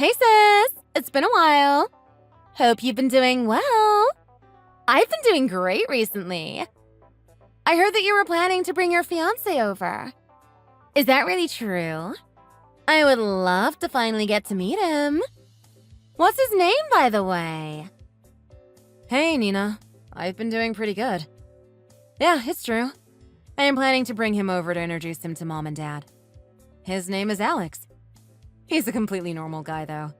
Hey sis, it's been a while. Hope you've been doing well. I've been doing great recently. I heard that you were planning to bring your fiancé over. Is that really true? I would love to finally get to meet him. What's his name, by the way? Hey, Nina. I've been doing pretty good. Yeah, it's true. I am planning to bring him over to introduce him to Mom and Dad. His name is Alex. He's a completely normal guy, though.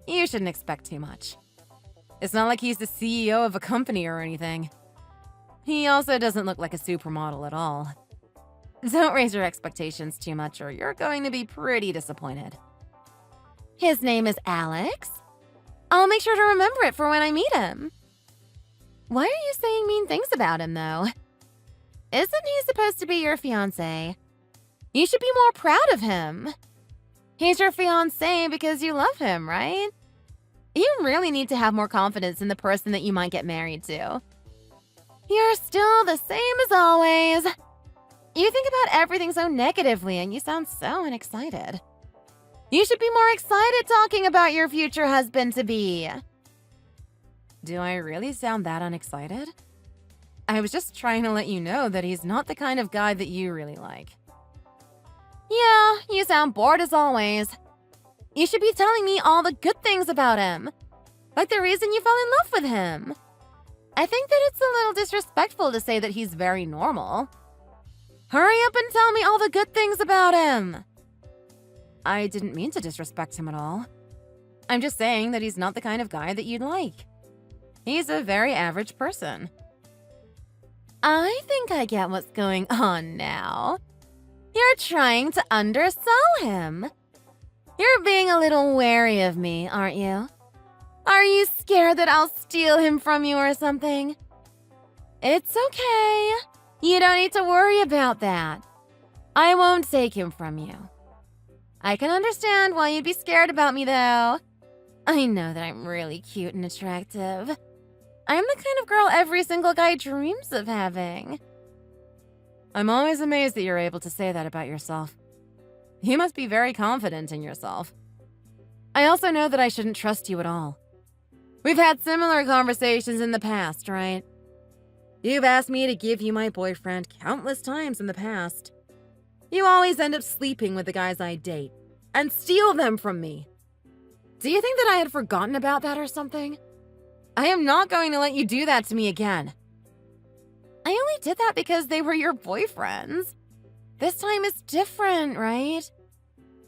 You shouldn't expect too much. It's not like he's the CEO of a company or anything. He also doesn't look like a supermodel at all. Don't raise your expectations too much or you're going to be pretty disappointed. His name is Alex? I'll make sure to remember it for when I meet him. Why are you saying mean things about him, though? Isn't he supposed to be your fiancé? You should be more proud of him. He's your fiancé because you love him, right? You really need to have more confidence in the person that you might get married to. You're still the same as always. You think about everything so negatively and you sound so unexcited. You should be more excited talking about your future husband-to-be. Do I really sound that unexcited? I was just trying to let you know that he's not the kind of guy that you really like. Yeah, you sound bored as always. You should be telling me all the good things about him. Like the reason you fell in love with him. I think that it's a little disrespectful to say that he's very normal. Hurry up and tell me all the good things about him. I didn't mean to disrespect him at all. I'm just saying that he's not the kind of guy that you'd like. He's a very average person. I think I get what's going on now. You're trying to undersell him. You're being a little wary of me, aren't you? Are you scared that I'll steal him from you or something? It's okay. You don't need to worry about that. I won't take him from you. I can understand why you'd be scared about me, though. I know that I'm really cute and attractive. I'm the kind of girl every single guy dreams of having. I'm always amazed that you're able to say that about yourself. You must be very confident in yourself. I also know that I shouldn't trust you at all. We've had similar conversations in the past, right? You've asked me to give you my boyfriend countless times in the past. You always end up sleeping with the guys I date and steal them from me. Do you think that I had forgotten about that or something? I am not going to let you do that to me again. I only did that because they were your boyfriends. This time it's different, right?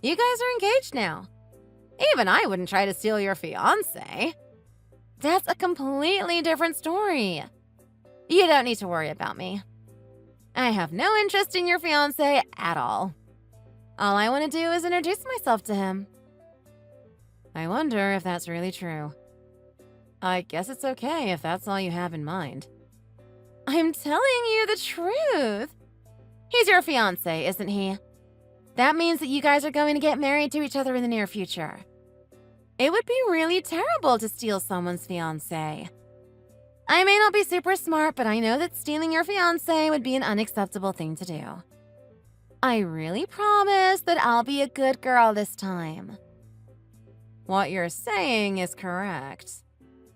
You guys are engaged now. Even I wouldn't try to steal your fiancé. That's a completely different story. You don't need to worry about me. I have no interest in your fiancé at all. All I want to do is introduce myself to him. I wonder if that's really true. I guess it's okay if that's all you have in mind. I'm telling you the truth. He's your fiancé, isn't he? That means that you guys are going to get married to each other in the near future. It would be really terrible to steal someone's fiancé. I may not be super smart, but I know that stealing your fiancé would be an unacceptable thing to do. I really promise that I'll be a good girl this time. What you're saying is correct.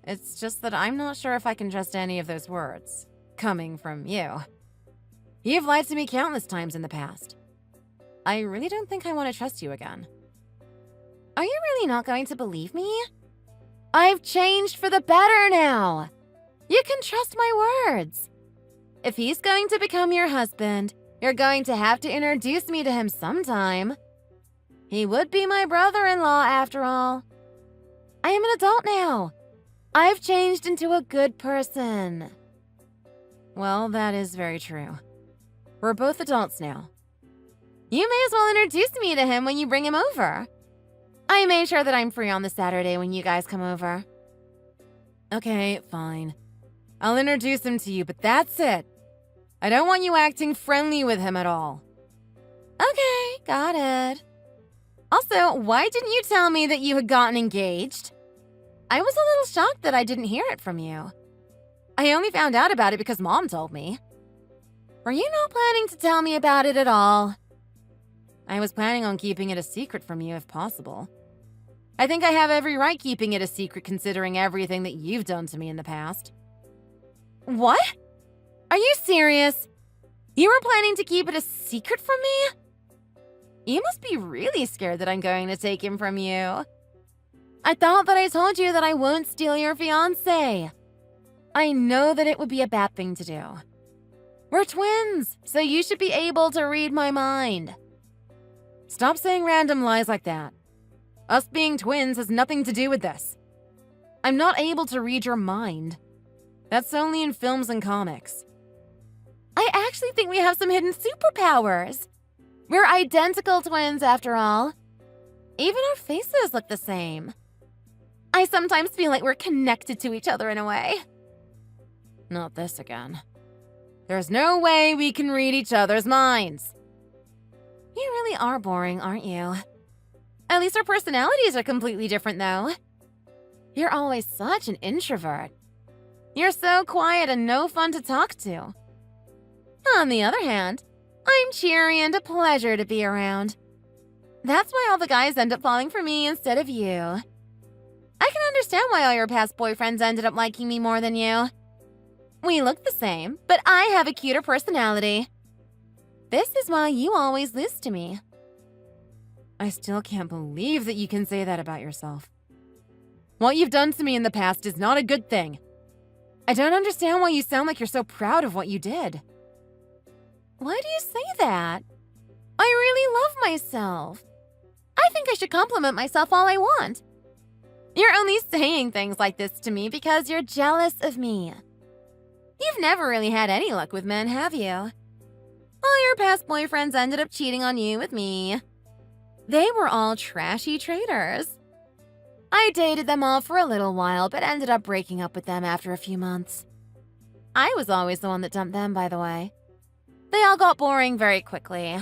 It's just that I'm not sure if I can trust any of those words. Coming from you. You've lied to me countless times in the past. I really don't think I want to trust you again. Are you really not going to believe me? I've changed for the better now. You can trust my words. If he's going to become your husband, you're going to have to introduce me to him sometime. He would be my brother-in-law after all. I am an adult now. I've changed into a good person. Well, that is very true. We're both adults now. You may as well introduce me to him when you bring him over. I made sure that I'm free on the Saturday when you guys come over. Okay, fine. I'll introduce him to you, but that's it. I don't want you acting friendly with him at all. Okay, got it. Also, why didn't you tell me that you had gotten engaged? I was a little shocked that I didn't hear it from you. I only found out about it because Mom told me. Were you not planning to tell me about it at all? I was planning on keeping it a secret from you if possible. I think I have every right keeping it a secret considering everything that you've done to me in the past. What? Are you serious? You were planning to keep it a secret from me? You must be really scared that I'm going to take him from you. I thought that I told you that I won't steal your fiancé. I know that it would be a bad thing to do. We're twins, so you should be able to read my mind. Stop saying random lies like that. Us being twins has nothing to do with this. I'm not able to read your mind. That's only in films and comics. I actually think we have some hidden superpowers. We're identical twins after all. Even our faces look the same. I sometimes feel like we're connected to each other in a way. Not this again. There's no way we can read each other's minds. You really are boring, aren't you? At least our personalities are completely different, though. You're always such an introvert. You're so quiet and no fun to talk to. On the other hand, I'm cheery and a pleasure to be around. That's why all the guys end up falling for me instead of you. I can understand why all your past boyfriends ended up liking me more than you. We look the same, but I have a cuter personality. This is why you always lose to me. I still can't believe that you can say that about yourself. What you've done to me in the past is not a good thing. I don't understand why you sound like you're so proud of what you did. Why do you say that? I really love myself. I think I should compliment myself all I want. You're only saying things like this to me because you're jealous of me. You've never really had any luck with men, have you? All your past boyfriends ended up cheating on you with me. They were all trashy traitors. I dated them all for a little while, but ended up breaking up with them after a few months. I was always the one that dumped them, by the way. They all got boring very quickly.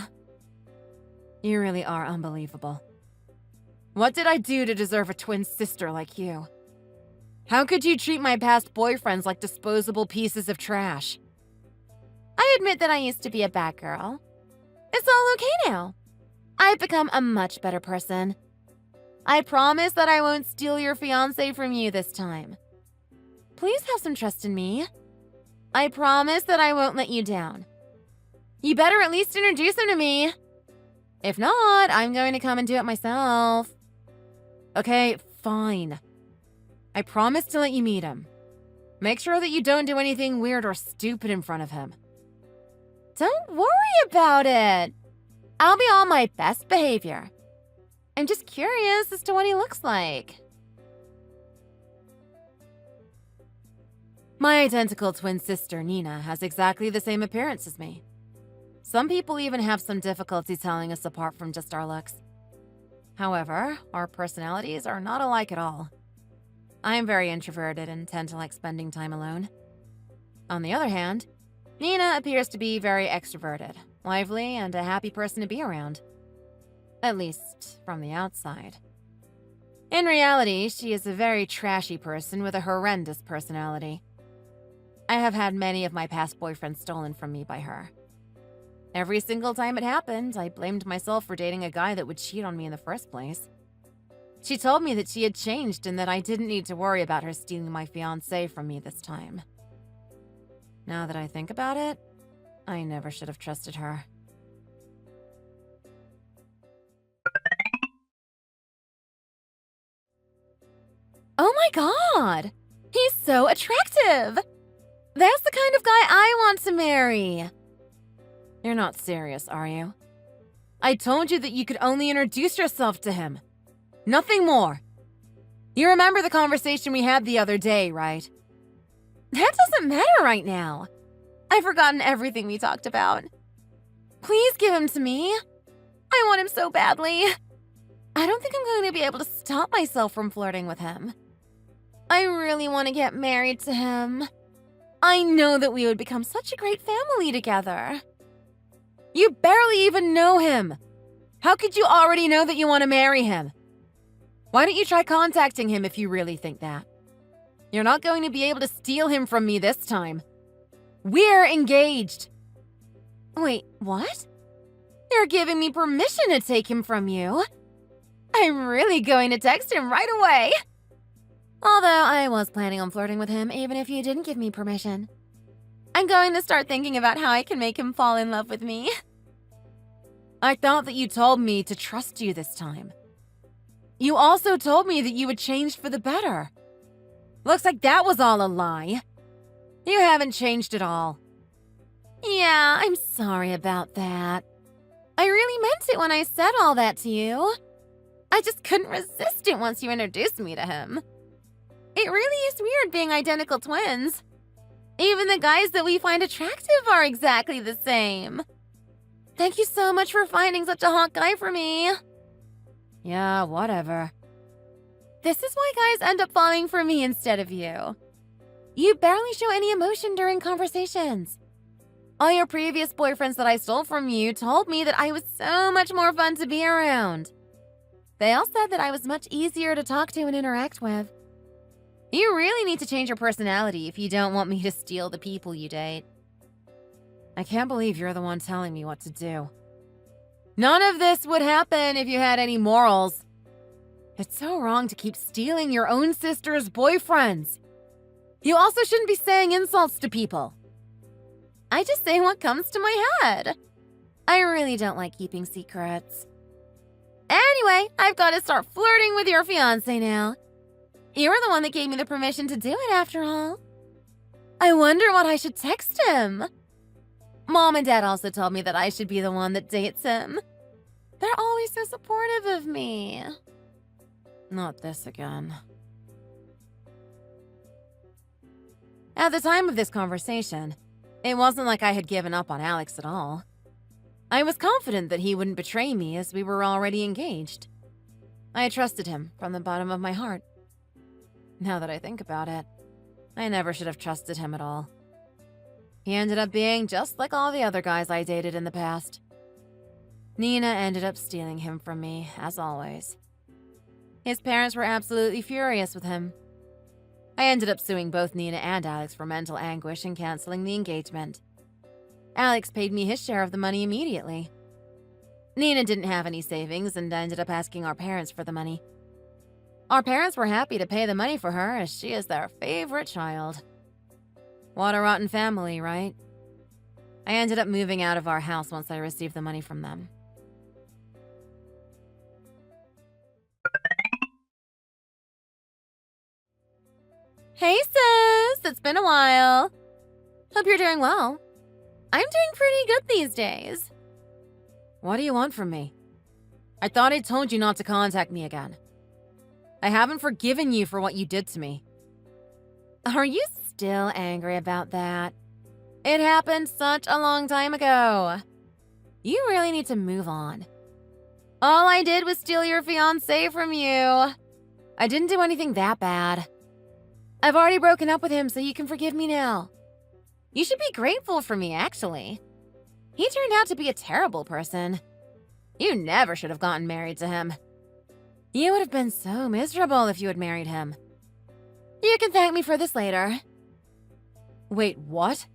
You really are unbelievable. What did I do to deserve a twin sister like you? How could you treat my past boyfriends like disposable pieces of trash? I admit that I used to be a bad girl. It's all okay now. I've become a much better person. I promise that I won't steal your fiancé from you this time. Please have some trust in me. I promise that I won't let you down. You better at least introduce him to me. If not, I'm going to come and do it myself. Okay, fine. I promise to let you meet him. Make sure that you don't do anything weird or stupid in front of him. Don't worry about it. I'll be on my best behavior. I'm just curious as to what he looks like. My identical twin sister, Nina, has exactly the same appearance as me. Some people even have some difficulty telling us apart from just our looks. However, our personalities are not alike at all. I am very introverted and tend to like spending time alone. On the other hand, Nina appears to be very extroverted, lively, and a happy person to be around. At least, from the outside. In reality, she is a very trashy person with a horrendous personality. I have had many of my past boyfriends stolen from me by her. Every single time it happened, I blamed myself for dating a guy that would cheat on me in the first place. She told me that she had changed and that I didn't need to worry about her stealing my fiancé from me this time. Now that I think about it, I never should have trusted her. Oh my god! He's so attractive! That's the kind of guy I want to marry! You're not serious, are you? I told you that you could only introduce yourself to him. Nothing more. You remember the conversation we had the other day, right? That doesn't matter right now. I've forgotten everything we talked about. Please give him to me. I want him so badly. I don't think I'm going to be able to stop myself from flirting with him. I really want to get married to him. I know that we would become such a great family together. You barely even know him. How could you already know that you want to marry him? Why don't you try contacting him if you really think that? You're not going to be able to steal him from me this time. We're engaged. Wait, what? You're giving me permission to take him from you? I'm really going to text him right away. Although I was planning on flirting with him even if you didn't give me permission. I'm going to start thinking about how I can make him fall in love with me. I thought that you told me to trust you this time. You also told me that you had changed for the better. Looks like that was all a lie. You haven't changed at all. Yeah, I'm sorry about that. I really meant it when I said all that to you. I just couldn't resist it once you introduced me to him. It really is weird being identical twins. Even the guys that we find attractive are exactly the same. Thank you so much for finding such a hot guy for me. Yeah, whatever. This is why guys end up falling for me instead of you. You barely show any emotion during conversations. All your previous boyfriends that I stole from you told me that I was so much more fun to be around. They all said that I was much easier to talk to and interact with. You really need to change your personality if you don't want me to steal the people you date. I can't believe you're the one telling me what to do. None of this would happen if you had any morals. It's so wrong to keep stealing your own sister's boyfriends. You also shouldn't be saying insults to people. I just say what comes to my head. I really don't like keeping secrets. Anyway, I've got to start flirting with your fiancé now. You were the one that gave me the permission to do it after all. I wonder what I should text him. Mom and Dad also told me that I should be the one that dates him. They're always so supportive of me. Not this again. At the time of this conversation, it wasn't like I had given up on Alex at all. I was confident that he wouldn't betray me as we were already engaged. I trusted him from the bottom of my heart. Now that I think about it, I never should have trusted him at all. He ended up being just like all the other guys I dated in the past. Nina ended up stealing him from me, as always. His parents were absolutely furious with him. I ended up suing both Nina and Alex for mental anguish and canceling the engagement. Alex paid me his share of the money immediately. Nina didn't have any savings and ended up asking our parents for the money. Our parents were happy to pay the money for her as she is their favorite child. What a rotten family, right? I ended up moving out of our house once I received the money from them. Hey sis, it's been a while. Hope you're doing well. I'm doing pretty good these days. What do you want from me? I thought I told you not to contact me again. I haven't forgiven you for what you did to me. Are you still angry about that? It happened such a long time ago. You really need to move on. All I did was steal your fiancé from you. I didn't do anything that bad. I've already broken up with him, so you can forgive me now. You should be grateful for me, actually. He turned out to be a terrible person. You never should have gotten married to him. You would have been so miserable if you had married him. You can thank me for this later. Wait, what?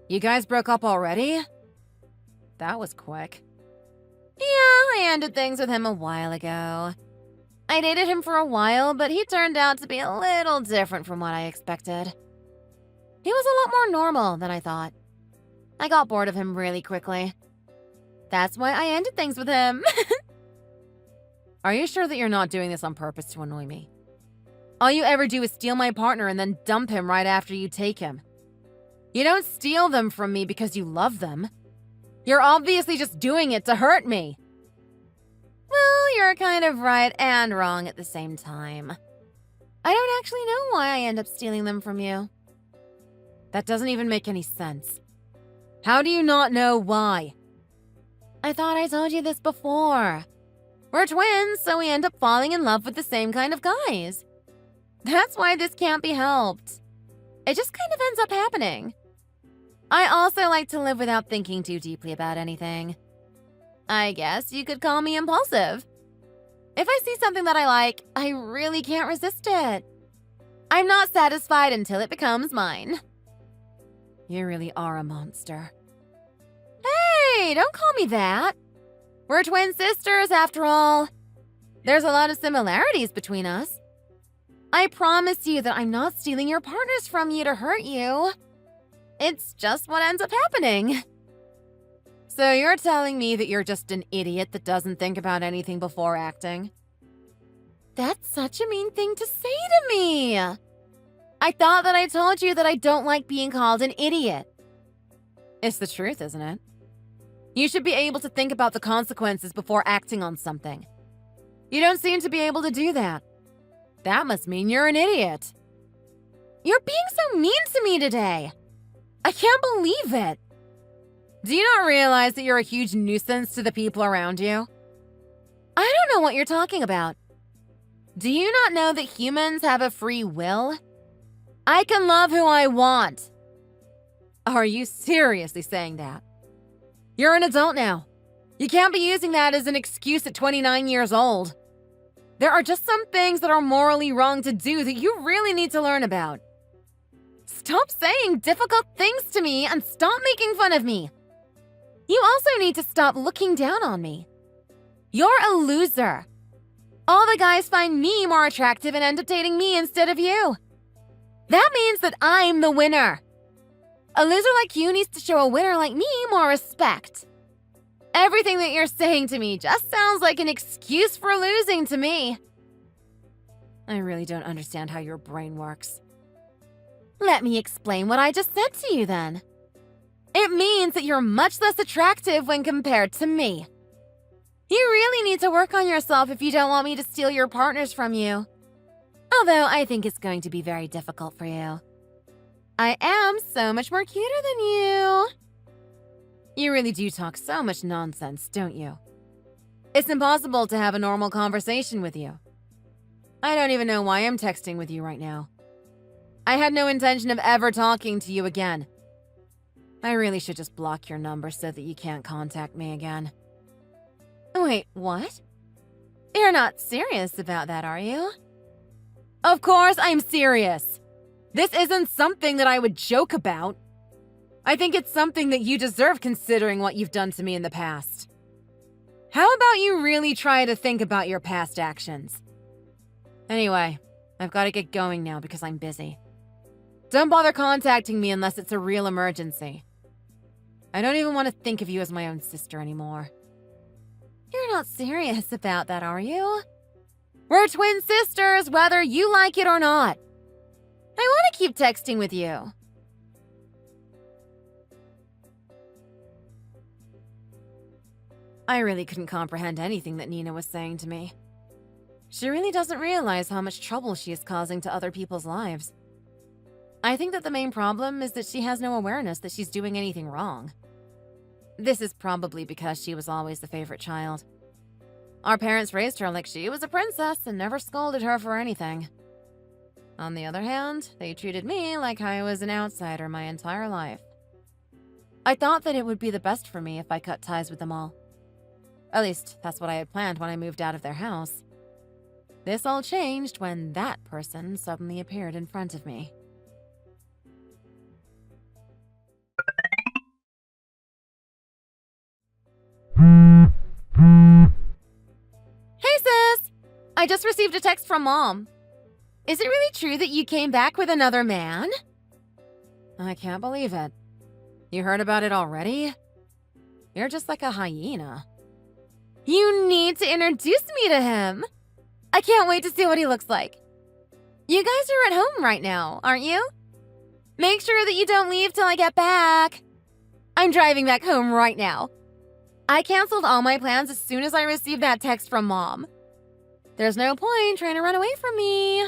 You guys broke up already? That was quick. Yeah, I ended things with him a while ago. I dated him for a while, but he turned out to be a little different from what I expected. He was a lot more normal than I thought. I got bored of him really quickly. That's why I ended things with him. Are you sure that you're not doing this on purpose to annoy me? All you ever do is steal my partner and then dump him right after you take him. You don't steal them from me because you love them. You're obviously just doing it to hurt me. Well, you're kind of right and wrong at the same time. I don't actually know why I end up stealing them from you. That doesn't even make any sense. How do you not know why? I thought I told you this before. We're twins, so we end up falling in love with the same kind of guys. That's why this can't be helped. It just kind of ends up happening. I also like to live without thinking too deeply about anything. I guess you could call me impulsive. If I see something that I like, I really can't resist it. I'm not satisfied until it becomes mine. You really are a monster. Hey, don't call me that. We're twin sisters after all. There's a lot of similarities between us. I promise you that I'm not stealing your partners from you to hurt you. It's just what ends up happening. So you're telling me that you're just an idiot that doesn't think about anything before acting? That's such a mean thing to say to me. I thought that I told you that I don't like being called an idiot. It's the truth, isn't it? You should be able to think about the consequences before acting on something. You don't seem to be able to do that. That must mean you're an idiot. You're being so mean to me today. I can't believe it. Do you not realize that you're a huge nuisance to the people around you? I don't know what you're talking about. Do you not know that humans have a free will? I can love who I want. Are you seriously saying that? You're an adult now. You can't be using that as an excuse at 29 years old. There are just some things that are morally wrong to do that you really need to learn about. Stop saying difficult things to me and stop making fun of me. You also need to stop looking down on me. You're a loser. All the guys find me more attractive and end up dating me instead of you. That means that I'm the winner. A loser like you needs to show a winner like me more respect. Everything that you're saying to me just sounds like an excuse for losing to me. I really don't understand how your brain works. Let me explain what I just said to you then. It means that you're much less attractive when compared to me. You really need to work on yourself if you don't want me to steal your partners from you. Although I think it's going to be very difficult for you. I am so much more cuter than you. You really do talk so much nonsense, don't you? It's impossible to have a normal conversation with you. I don't even know why I'm texting with you right now. I had no intention of ever talking to you again. I really should just block your number so that you can't contact me again. Wait, what? You're not serious about that, are you? Of course I'm serious. This isn't something that I would joke about. I think it's something that you deserve considering what you've done to me in the past. How about you really try to think about your past actions? Anyway, I've got to get going now because I'm busy. Don't bother contacting me unless it's a real emergency. I don't even want to think of you as my own sister anymore. You're not serious about that, are you? We're twin sisters, whether you like it or not. I want to keep texting with you. I really couldn't comprehend anything that Nina was saying to me. She really doesn't realize how much trouble she is causing to other people's lives. I think that the main problem is that she has no awareness that she's doing anything wrong. This is probably because she was always the favorite child. Our parents raised her like she was a princess and never scolded her for anything. On the other hand, they treated me like I was an outsider my entire life. I thought that it would be the best for me if I cut ties with them all. At least, that's what I had planned when I moved out of their house. This all changed when that person suddenly appeared in front of me. Hey sis! I just received a text from Mom. Is it really true that you came back with another man? I can't believe it. You heard about it already? You're just like a hyena. You need to introduce me to him. I can't wait to see what he looks like. You guys are at home right now, aren't you? Make sure that you don't leave till I get back. I'm driving back home right now. I canceled all my plans as soon as I received that text from Mom. There's no point trying to run away from me.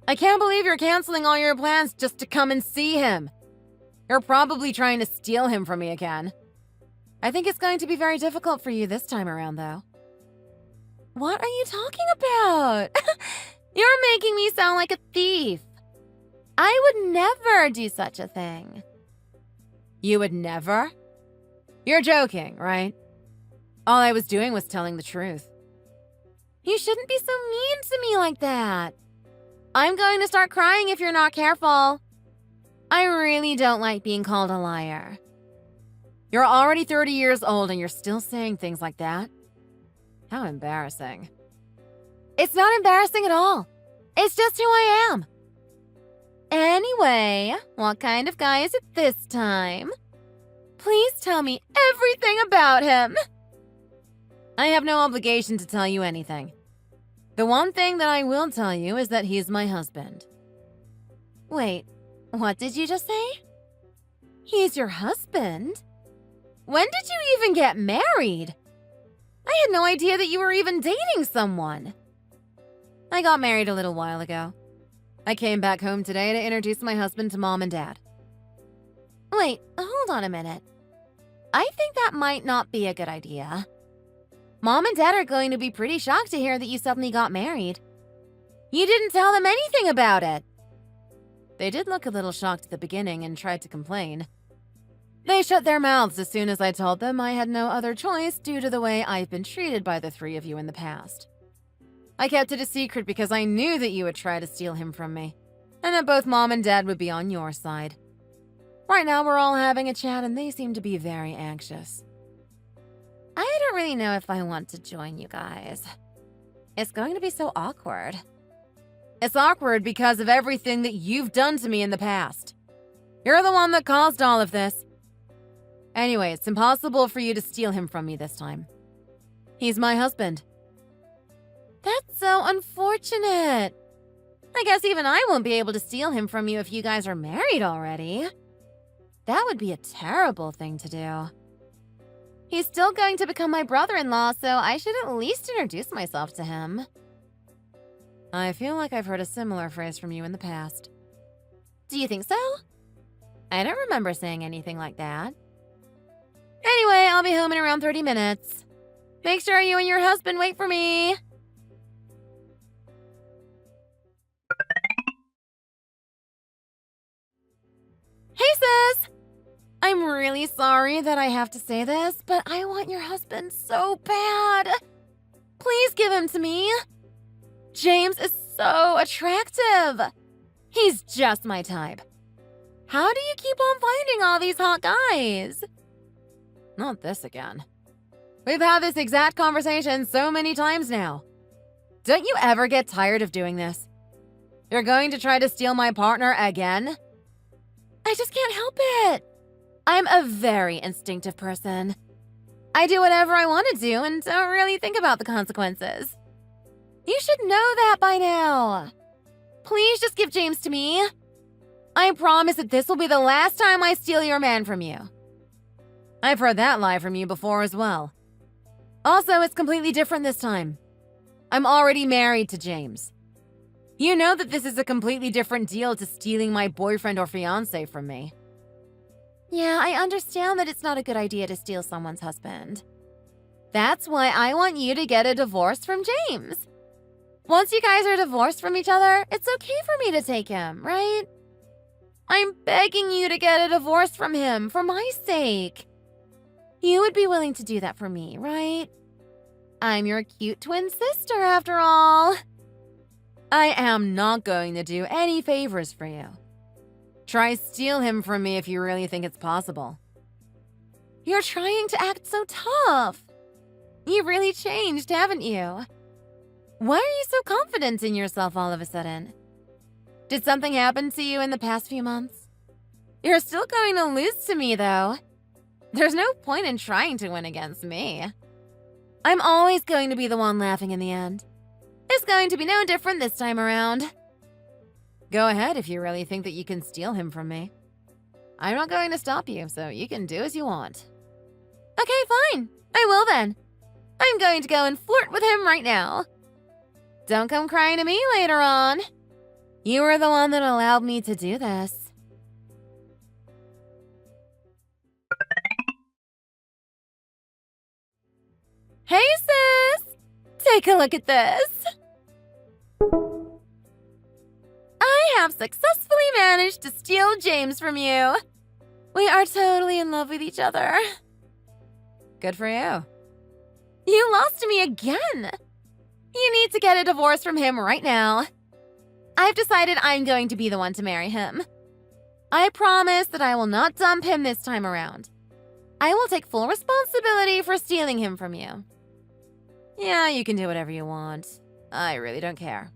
I can't believe you're canceling all your plans just to come and see him. You're probably trying to steal him from me again. I think it's going to be very difficult for you this time around, though. What are you talking about? You're making me sound like a thief. I would never do such a thing. You would never? You're joking, right? All I was doing was telling the truth. You shouldn't be so mean to me like that. I'm going to start crying if you're not careful. I really don't like being called a liar. You're already 30 years old and you're still saying things like that? How embarrassing. It's not embarrassing at all. It's just who I am. Anyway, what kind of guy is it this time? Please tell me everything about him. I have no obligation to tell you anything. The one thing that I will tell you is that he's my husband. Wait, what did you just say? He's your husband? When did you even get married? I had no idea that you were even dating someone. I got married a little while ago. I came back home today to introduce my husband to Mom and Dad. Wait, hold on a minute. I think that might not be a good idea. Mom and Dad are going to be pretty shocked to hear that you suddenly got married. You didn't tell them anything about it. They did look a little shocked at the beginning and tried to complain. They shut their mouths as soon as I told them I had no other choice due to the way I've been treated by the three of you in the past. I kept it a secret because I knew that you would try to steal him from me, and that both Mom and Dad would be on your side. Right now we're all having a chat and they seem to be very anxious. I don't really know if I want to join you guys. It's going to be so awkward. It's awkward because of everything that you've done to me in the past. You're the one that caused all of this. Anyway, it's impossible for you to steal him from me this time. He's my husband. That's so unfortunate. I guess even I won't be able to steal him from you if you guys are married already. That would be a terrible thing to do. He's still going to become my brother-in-law, so I should at least introduce myself to him. I feel like I've heard a similar phrase from you in the past. Do you think so? I don't remember saying anything like that. Anyway, I'll be home in around 30 minutes. Make sure you and your husband wait for me. Hey, sis! I'm really sorry that I have to say this, but I want your husband so bad. Please give him to me. James is so attractive. He's just my type. How do you keep on finding all these hot guys? Not this again. We've had this exact conversation so many times now. Don't you ever get tired of doing this? You're going to try to steal my partner again? I just can't help it. I'm a very instinctive person. I do whatever I want to do and don't really think about the consequences. You should know that by now. Please just give James to me. I promise that this will be the last time I steal your man from you. I've heard that lie from you before as well. Also, it's completely different this time. I'm already married to James. You know that this is a completely different deal to stealing my boyfriend or fiancé from me. Yeah, I understand that it's not a good idea to steal someone's husband. That's why I want you to get a divorce from James. Once you guys are divorced from each other, it's okay for me to take him, right? I'm begging you to get a divorce from him for my sake. You would be willing to do that for me, right? I'm your cute twin sister, after all. I am not going to do any favors for you. Try steal him from me if you really think it's possible. You're trying to act so tough. You've really changed, haven't you? Why are you so confident in yourself all of a sudden? Did something happen to you in the past few months? You're still going to lose to me, though. There's no point in trying to win against me. I'm always going to be the one laughing in the end. It's going to be no different this time around. Go ahead if you really think that you can steal him from me. I'm not going to stop you, so you can do as you want. Okay, fine. I will then. I'm going to go and flirt with him right now. Don't come crying to me later on. You were the one that allowed me to do this. Hey, sis! Take a look at this. I have successfully managed to steal James from you. We are totally in love with each other. Good for you. You lost to me again. You need to get a divorce from him right now. I've decided I'm going to be the one to marry him. I promise that I will not dump him this time around. I will take full responsibility for stealing him from you. Yeah, you can do whatever you want. I really don't care.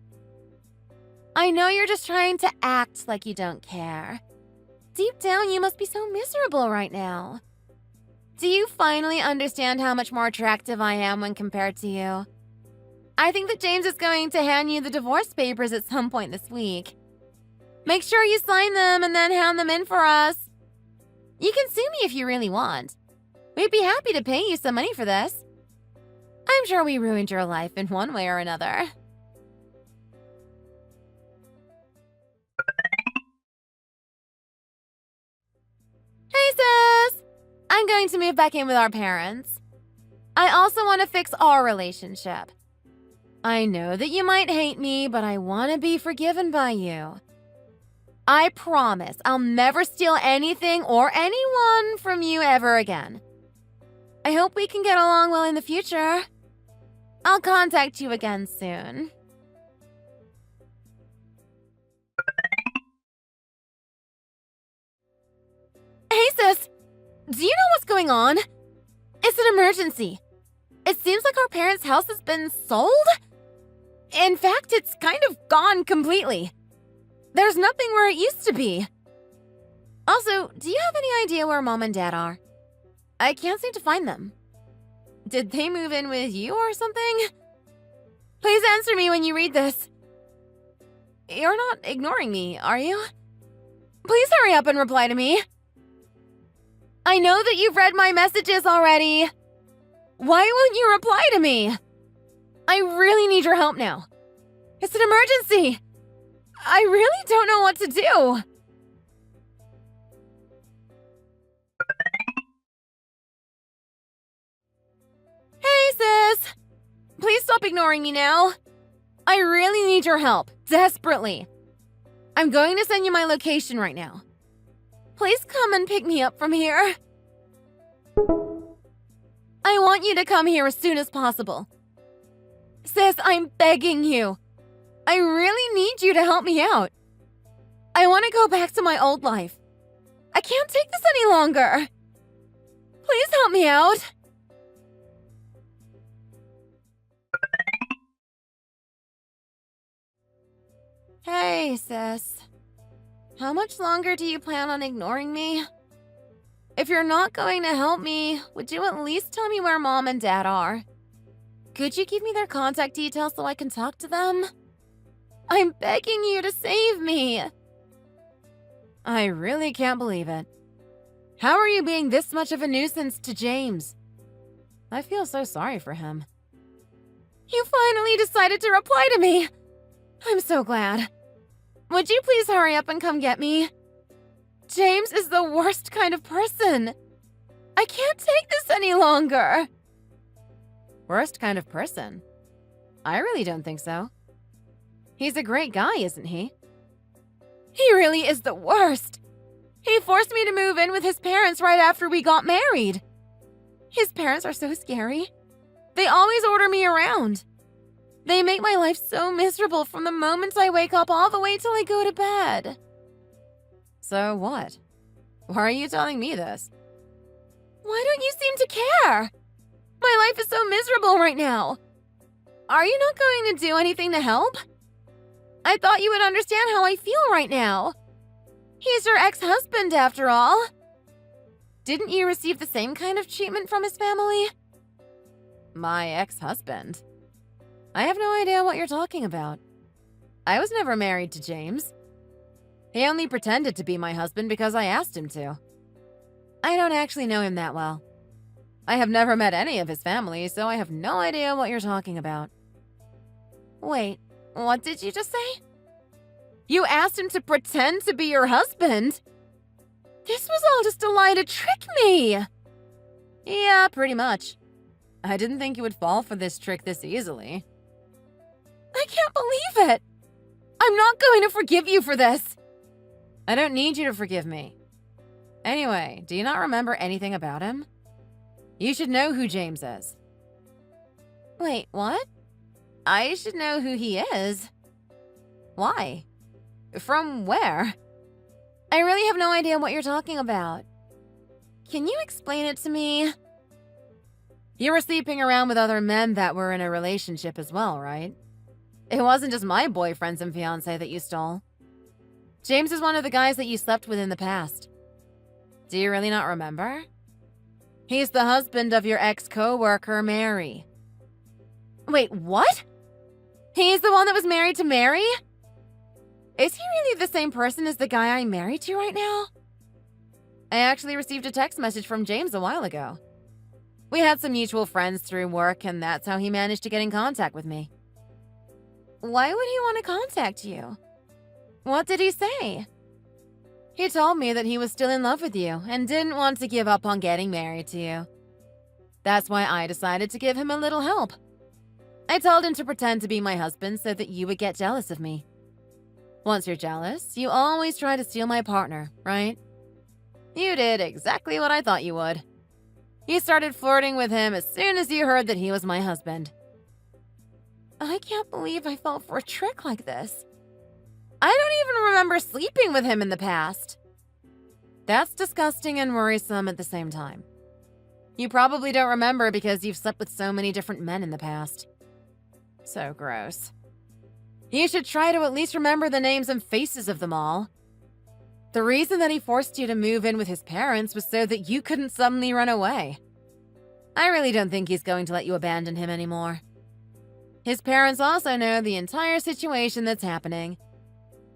I know you're just trying to act like you don't care. Deep down, you must be so miserable right now. Do you finally understand how much more attractive I am when compared to you? I think that James is going to hand you the divorce papers at some point this week. Make sure you sign them and then hand them in for us. You can sue me if you really want. We'd be happy to pay you some money for this. I'm sure we ruined your life in one way or another. Hey, sis! I'm going to move back in with our parents. I also want to fix our relationship. I know that you might hate me, but I want to be forgiven by you. I promise I'll never steal anything or anyone from you ever again. I hope we can get along well in the future. I'll contact you again soon. Hey, sis! Do you know what's going on? It's an emergency. It seems like our parents' house has been sold? In fact, it's kind of gone completely. There's nothing where it used to be. Also, do you have any idea where Mom and Dad are? I can't seem to find them. Did they move in with you or something? Please answer me when you read this. You're not ignoring me, are you? Please hurry up and reply to me. I know that you've read my messages already. Why won't you reply to me? I really need your help now. It's an emergency. I really don't know what to do. Hey, sis. Please stop ignoring me now. I really need your help, desperately. I'm going to send you my location right now. Please come and pick me up from here. I want you to come here as soon as possible. Sis, I'm begging you. I really need you to help me out. I want to go back to my old life. I can't take this any longer. Please help me out. Hey, sis. How much longer do you plan on ignoring me? If you're not going to help me, would you at least tell me where Mom and Dad are? Could you give me their contact details so I can talk to them? I'm begging you to save me. I really can't believe it. How are you being this much of a nuisance to James? I feel so sorry for him. You finally decided to reply to me. I'm so glad. Would you please hurry up and come get me? James is the worst kind of person. I can't take this any longer. Worst kind of person? I really don't think so. He's a great guy, isn't he? He really is the worst. He forced me to move in with his parents right after we got married. His parents are so scary. They always order me around. They make my life so miserable from the moment I wake up all the way till I go to bed. So what? Why are you telling me this? Why don't you seem to care? My life is so miserable right now. Are you not going to do anything to help? I thought you would understand how I feel right now. He's your ex-husband, after all. Didn't you receive the same kind of treatment from his family? My ex-husband? I have no idea what you're talking about. I was never married to James. He only pretended to be my husband because I asked him to. I don't actually know him that well. I have never met any of his family, so I have no idea what you're talking about. Wait, what did you just say? You asked him to pretend to be your husband? This was all just a lie to trick me! Yeah, pretty much. I didn't think you would fall for this trick this easily. I can't believe it! I'm not going to forgive you for this! I don't need you to forgive me. Anyway, do you not remember anything about him? You should know who James is. Wait, what? I should know who he is? Why? From where? I really have no idea what you're talking about. Can you explain it to me? You were sleeping around with other men that were in a relationship as well, right? It wasn't just my boyfriends and fiancé that you stole. James is one of the guys that you slept with in the past. Do you really not remember? He's the husband of your ex-coworker, Mary. Wait, what? He's the one that was married to Mary? Is he really the same person as the guy I'm married to right now? I actually received a text message from James a while ago. We had some mutual friends through work, and that's how he managed to get in contact with me. Why would he want to contact you? What did he say? He told me that he was still in love with you and didn't want to give up on getting married to you. That's why I decided to give him a little help. I told him to pretend to be my husband so that you would get jealous of me. Once you're jealous, you always try to steal my partner, right? You did exactly what I thought you would. You started flirting with him as soon as you heard that he was my husband. I can't believe I fell for a trick like this. I don't even remember sleeping with him in the past. That's disgusting and worrisome at the same time. You probably don't remember because you've slept with so many different men in the past. So gross. You should try to at least remember the names and faces of them all. The reason that he forced you to move in with his parents was so that you couldn't suddenly run away. I really don't think he's going to let you abandon him anymore. His parents also know the entire situation that's happening.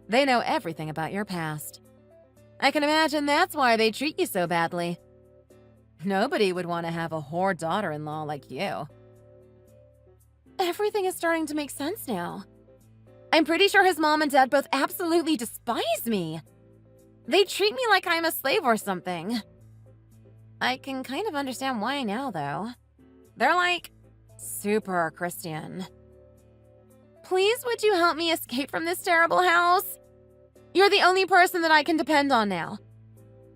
They know everything about your past. I can imagine that's why they treat you so badly. Nobody would want to have a whore daughter-in-law like you. Everything is starting to make sense now. I'm pretty sure his mom and dad both absolutely despise me. They treat me like I'm a slave or something. I can kind of understand why now, though. They're like, super Christian. Please, would you help me escape from this terrible house? You're the only person that I can depend on now.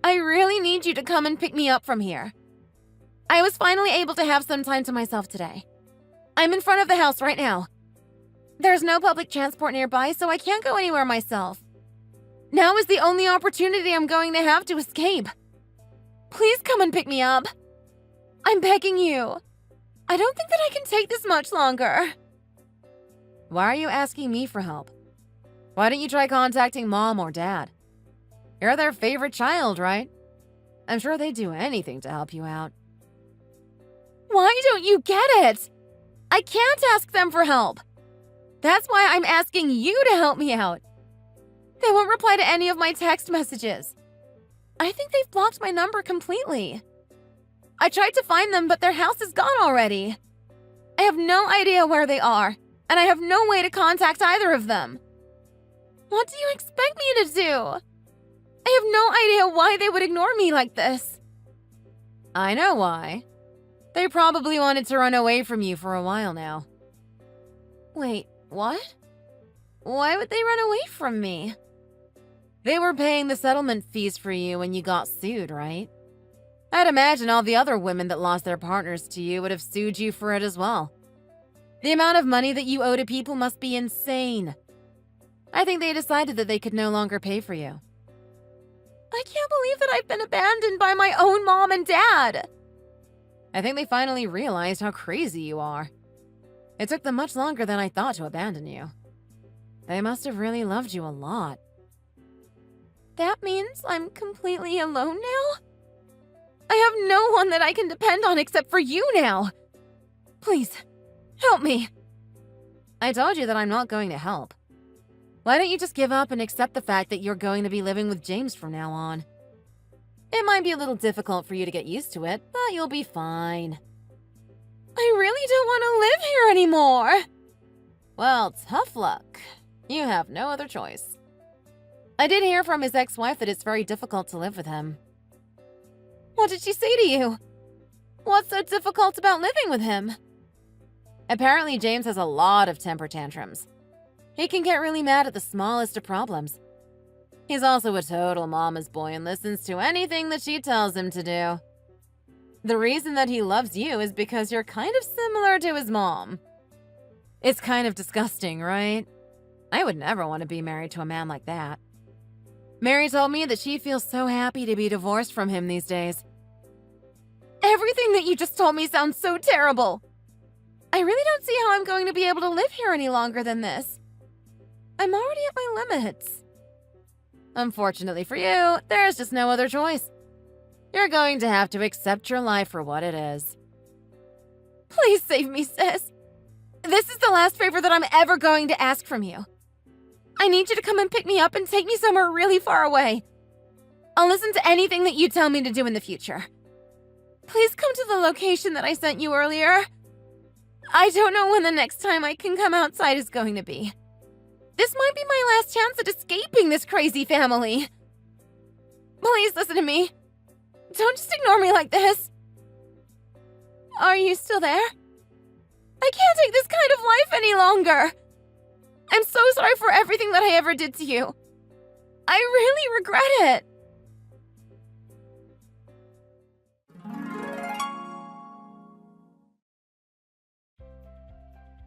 I really need you to come and pick me up from here. I was finally able to have some time to myself today. I'm in front of the house right now. There's no public transport nearby, so I can't go anywhere myself. Now is the only opportunity I'm going to have to escape. Please come and pick me up. I'm begging you. I don't think that I can take this much longer. Why are you asking me for help? Why don't you try contacting Mom or Dad? You're their favorite child, right? I'm sure they'd do anything to help you out. Why don't you get it? I can't ask them for help. That's why I'm asking you to help me out. They won't reply to any of my text messages. I think they've blocked my number completely. I tried to find them, but their house is gone already. I have no idea where they are, and I have no way to contact either of them. What do you expect me to do? I have no idea why they would ignore me like this. I know why. They probably wanted to run away from you for a while now. Wait, what? Why would they run away from me? They were paying the settlement fees for you when you got sued, right? I'd imagine all the other women that lost their partners to you would have sued you for it as well. The amount of money that you owe to people must be insane. I think they decided that they could no longer pay for you. I can't believe that I've been abandoned by my own mom and dad. I think they finally realized how crazy you are. It took them much longer than I thought to abandon you. They must have really loved you a lot. That means I'm completely alone now? I have no one that I can depend on except for you now. Please, help me. I told you that I'm not going to help. Why don't you just give up and accept the fact that you're going to be living with James from now on? It might be a little difficult for you to get used to it, but you'll be fine. I really don't want to live here anymore. Well, tough luck. You have no other choice. I did hear from his ex-wife that it's very difficult to live with him. What did she say to you? What's so difficult about living with him? Apparently, James has a lot of temper tantrums. He can get really mad at the smallest of problems. He's also a total mama's boy and listens to anything that she tells him to do. The reason that he loves you is because you're kind of similar to his mom. It's kind of disgusting, right? I would never want to be married to a man like that. Mary told me that she feels so happy to be divorced from him these days. Everything that you just told me sounds so terrible. I really don't see how I'm going to be able to live here any longer than this. I'm already at my limits. Unfortunately for you, there is just no other choice. You're going to have to accept your life for what it is. Please save me, sis. This is the last favor that I'm ever going to ask from you. I need you to come and pick me up and take me somewhere really far away. I'll listen to anything that you tell me to do in the future. Please come to the location that I sent you earlier. I don't know when the next time I can come outside is going to be. This might be my last chance at escaping this crazy family. Please listen to me. Don't just ignore me like this. Are you still there? I can't take this kind of life any longer. I'm so sorry for everything that I ever did to you. I really regret it.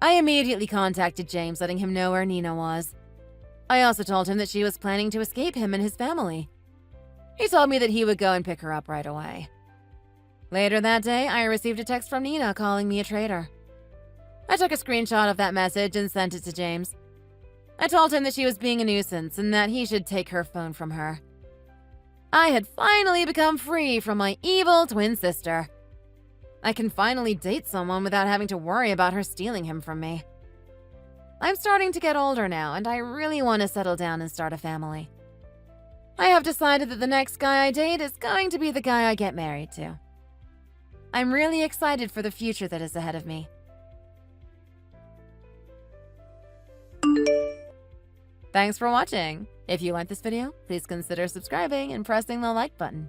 I immediately contacted James, letting him know where Nina was. I also told him that she was planning to escape him and his family. He told me that he would go and pick her up right away. Later that day, I received a text from Nina calling me a traitor. I took a screenshot of that message and sent it to James. I told him that she was being a nuisance and that he should take her phone from her. I had finally become free from my evil twin sister. I can finally date someone without having to worry about her stealing him from me. I'm starting to get older now, and I really want to settle down and start a family. I have decided that the next guy I date is going to be the guy I get married to. I'm really excited for the future that is ahead of me. Thanks for watching. If you liked this video, please consider subscribing and pressing the like button.